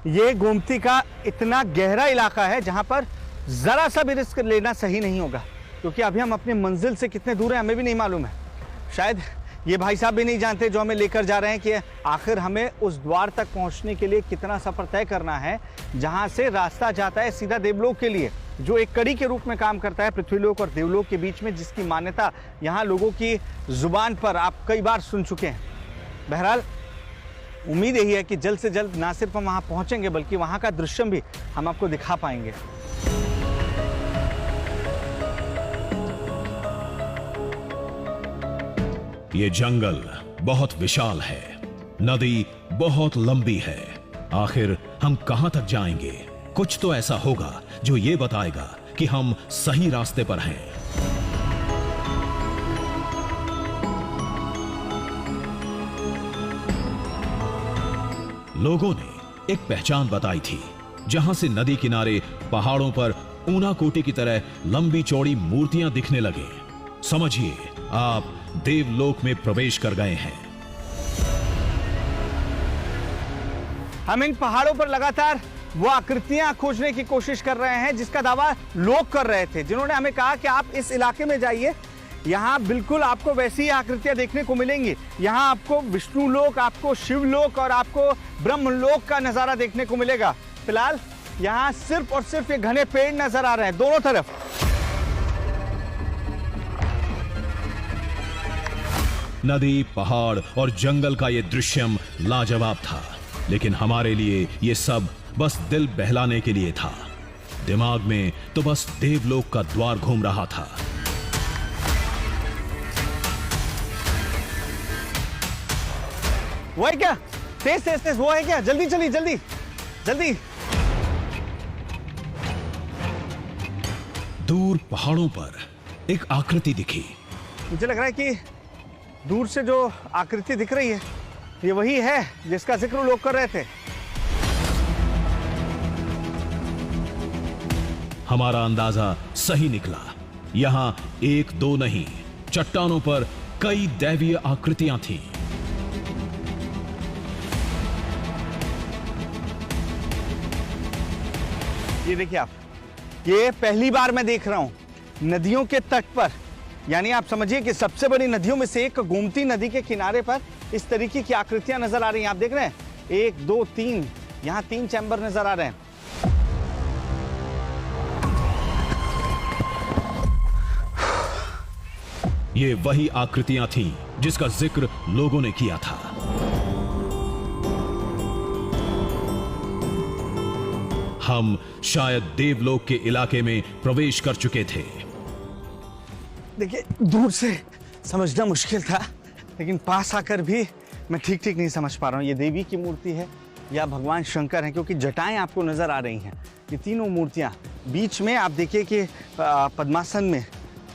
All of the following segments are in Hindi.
ये गोमती का इतना गहरा इलाका है जहां पर जरा सा भी रिस्क लेना सही नहीं होगा, क्योंकि अभी हम अपनी मंजिल से कितने दूर हैं हमें भी नहीं मालूम है। शायद ये भाई साहब भी नहीं जानते जो हमें लेकर जा रहे हैं कि आखिर हमें उस द्वार तक पहुंचने के लिए कितना सफर तय करना है, जहां से रास्ता जाता है सीधा देवलोक के लिए, जो एक कड़ी के रूप में काम करता है पृथ्वीलोक और देवलोक के बीच में, जिसकी मान्यता यहाँ लोगों की जुबान पर आप कई बार सुन चुके हैं। बहरहाल उम्मीद यही है कि जल्द से जल्द ना सिर्फ हम वहाँ पहुँचेंगे बल्कि वहाँ का दृश्य भी हम आपको दिखा पाएंगे। ये जंगल बहुत विशाल है, नदी बहुत लंबी है। आखिर हम कहां तक जाएंगे? कुछ तो ऐसा होगा जो ये बताएगा कि हम सही रास्ते पर हैं। लोगों ने एक पहचान बताई थी, जहां से नदी किनारे पहाड़ों पर ऊनाकोटी की तरह लंबी चौड़ी मूर्तियां दिखने लगे। समझिए, आप देवलोक में प्रवेश कर गए हैं। हम इन पहाड़ों पर लगातार वो आकृतियां खोजने की कोशिश कर रहे हैं जिसका दावा लोग कर रहे थे, जिन्होंने हमें कहा कि आप इस इलाके में जाइए, यहाँ बिल्कुल आपको वैसी ही आकृतियां देखने को मिलेंगी। यहाँ आपको विष्णु लोक, आपको शिवलोक और आपको ब्रह्मलोक का नजारा देखने को मिलेगा। फिलहाल यहाँ सिर्फ और सिर्फ ये घने पेड़ नजर आ रहे हैं दोनों तरफ। नदी, पहाड़ और जंगल का यह दृश्यम लाजवाब था, लेकिन हमारे लिए यह सब बस दिल बहलाने के लिए था। दिमाग में तो बस देवलोक का द्वार घूम रहा था। वो है क्या? तेज तेज तेज वो है क्या? जल्दी चलिए, जल्दी जल्दी। दूर पहाड़ों पर एक आकृति दिखी। मुझे लग रहा है कि दूर से जो आकृति दिख रही है ये वही है जिसका जिक्र लोग कर रहे थे। हमारा अंदाजा सही निकला। यहां एक दो नहीं, चट्टानों पर कई दैवीय आकृतियां थीं। ये देखिए आप, ये पहली बार मैं देख रहा हूं नदियों के तट पर, यानी आप समझिए कि सबसे बड़ी नदियों में से एक गोमती नदी के किनारे पर इस तरीके की आकृतियां नजर आ रही हैं। आप देख रहे हैं, 1 2 3, यहां 3 चैम्बर नजर आ रहे हैं। ये वही आकृतियां थीं जिसका जिक्र लोगों ने किया था। हम शायद देवलोक के इलाके में प्रवेश कर चुके थे। देखिए, दूर से समझना मुश्किल था, लेकिन पास आकर भी मैं ठीक ठीक नहीं समझ पा रहा हूँ ये देवी की मूर्ति है या भगवान शंकर हैं, क्योंकि जटाएं आपको नजर आ रही हैं। ये तीनों मूर्तियाँ बीच में आप देखिए कि पद्मासन में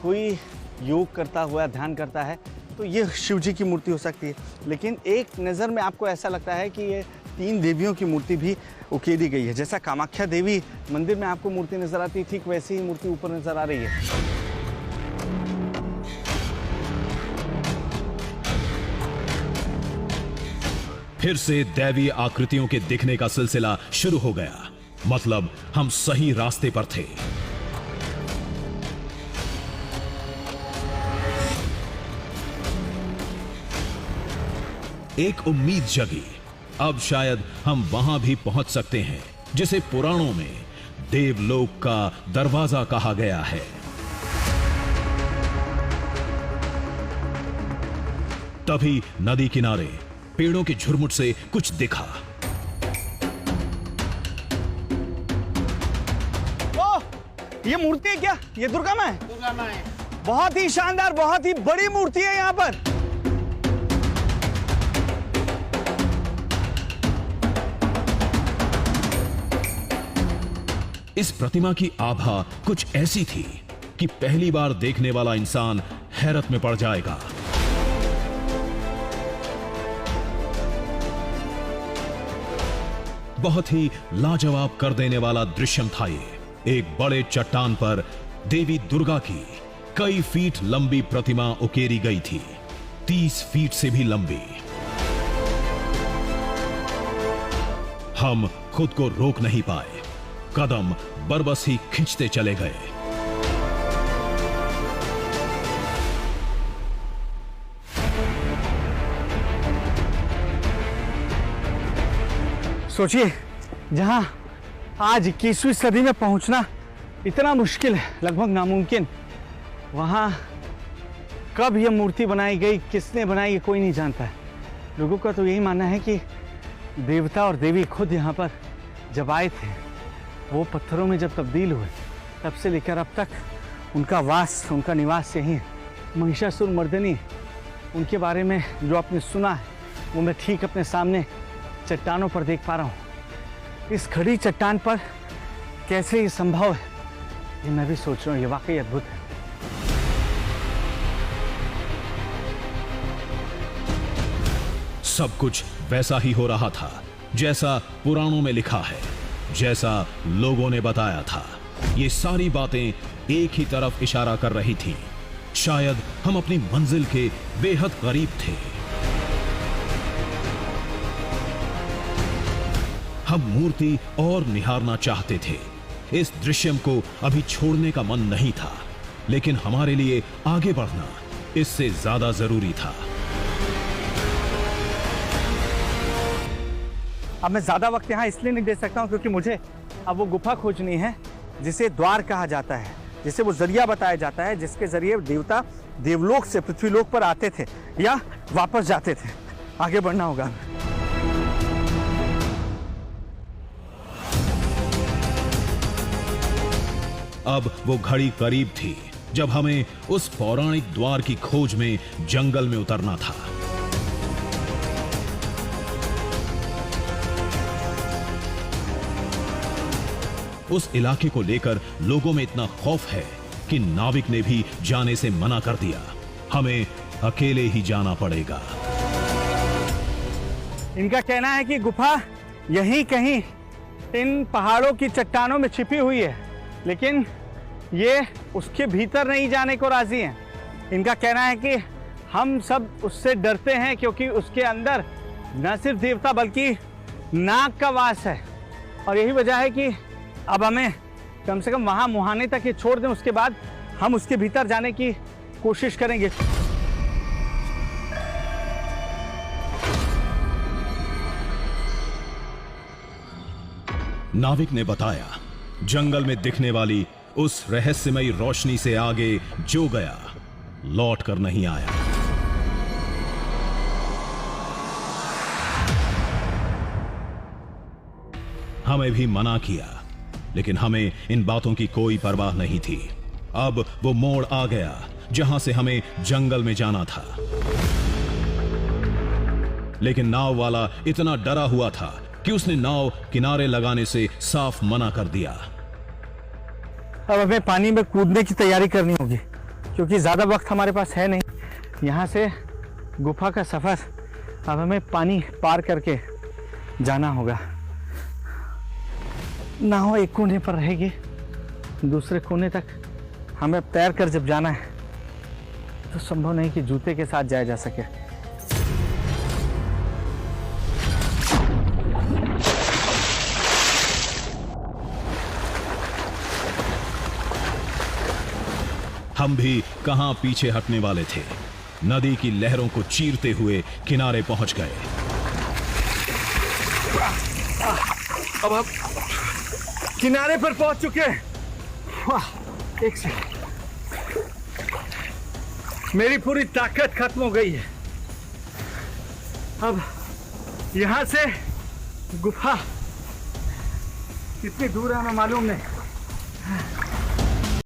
कोई योग करता हुआ ध्यान करता है, तो ये शिव जी की मूर्ति हो सकती है। लेकिन एक नज़र में आपको ऐसा लगता है कि ये 3 देवियों की मूर्ति भी उकेरी गई है। जैसा कामाख्या देवी मंदिर में आपको मूर्ति नजर आती है, ठीक वैसी ही मूर्ति ऊपर नजर आ रही है। फिर से दैवीय आकृतियों के दिखने का सिलसिला शुरू हो गया। मतलब हम सही रास्ते पर थे। एक उम्मीद जगी, अब शायद हम वहां भी पहुंच सकते हैं जिसे पुराणों में देवलोक का दरवाजा कहा गया है। तभी नदी किनारे पेड़ों के झुरमुट से कुछ दिखा। ओ, ये मूर्ति है क्या? ये दुर्गा माँ है? दुर्गा माँ है। बहुत ही शानदार, बहुत ही बड़ी मूर्ति है यहाँ पर। इस प्रतिमा की आभा कुछ ऐसी थी कि पहली बार देखने वाला इंसान हैरत में पड़ जाएगा। बहुत ही लाजवाब कर देने वाला दृश्यम था ये। एक बड़े चट्टान पर देवी दुर्गा की कई फीट लंबी प्रतिमा उकेरी गई थी, 30 फीट से भी लंबी। हम खुद को रोक नहीं पाए, कदम बरबस ही खींचते चले गए। सोचिए, जहां आज 21वीं सदी में पहुंचना इतना मुश्किल है, लगभग नामुमकिन, वहां कब यह मूर्ति बनाई गई, किसने बनाई, ये कोई नहीं जानता है। लोगों का तो यही मानना है कि देवता और देवी खुद यहाँ पर जब आए थे, वो पत्थरों में जब तब्दील हुए, तब से लेकर अब तक उनका वास, उनका निवास यही है। महिषासुर मर्दिनी, उनके बारे में जो आपने सुना है, वो मैं ठीक अपने सामने चट्टानों पर देख पा रहा हूँ। इस खड़ी चट्टान पर कैसे ये संभव है, ये मैं भी सोच रहा हूँ। ये वाकई अद्भुत है। सब कुछ वैसा ही हो रहा था जैसा पुराणों में लिखा है, जैसा लोगों ने बताया था। ये सारी बातें एक ही तरफ इशारा कर रही थीं। शायद हम अपनी मंजिल के बेहद करीब थे। हम मूर्ति और निहारना चाहते थे। इस दृश्यम को अभी छोड़ने का मन नहीं था, लेकिन हमारे लिए आगे बढ़ना इससे ज्यादा जरूरी था। अब मैं ज़्यादा वक्त यहाँ इसलिए नहीं दे सकता हूँ क्योंकि मुझे अब वो गुफा खोजनी है जिसे द्वार कहा जाता है, जिसे वो जरिया बताया जाता है, जिसके जरिए देवता देवलोक से पृथ्वीलोक पर आते थे या वापस जाते थे। आगे बढ़ना होगा। अब वो घड़ी करीब थी जब हमें उस पौराणिक द्वार की खोज में जंगल में उतरना था। उस इलाके को लेकर लोगों में इतना खौफ है कि नाविक ने भी जाने से मना कर दिया। हमें अकेले ही जाना पड़ेगा। इनका कहना है कि गुफा यहीं कहीं इन पहाड़ों की चट्टानों में छिपी हुई है, लेकिन ये उसके भीतर नहीं जाने को राजी हैं। इनका कहना है कि हम सब उससे डरते हैं क्योंकि उसके अंदर न सिर्फ देवता बल्कि नाग का वास है, और यही वजह है कि अब हमें कम से कम वहां मुहाने तक ये छोड़ दें, उसके बाद हम उसके भीतर जाने की कोशिश करेंगे। नाविक ने बताया, जंगल में दिखने वाली उस रहस्यमयी रोशनी से आगे जो गया लौट कर नहीं आया। हमें भी मना किया, लेकिन हमें इन बातों की कोई परवाह नहीं थी। अब वो मोड़ आ गया जहां से हमें जंगल में जाना था, लेकिन नाव वाला इतना डरा हुआ था कि उसने नाव किनारे लगाने से साफ मना कर दिया। अब हमें पानी में कूदने की तैयारी करनी होगी क्योंकि ज़्यादा वक्त हमारे पास है नहीं। यहाँ से गुफा का सफ़र अब हमें पानी पार करके जाना होगा। नाव एक कोने पर रहेगी, दूसरे कोने तक हमें तैर कर जब जाना है तो संभव नहीं कि जूते के साथ जाया जा सके। हम भी कहां पीछे हटने वाले थे। नदी की लहरों को चीरते हुए किनारे पहुंच गए। अब हम किनारे पर पहुंच चुके हैं। वाह, एक सेकंड, मेरी पूरी ताकत खत्म हो गई है। अब यहां से गुफा कितनी दूर है हमें मालूम नहीं।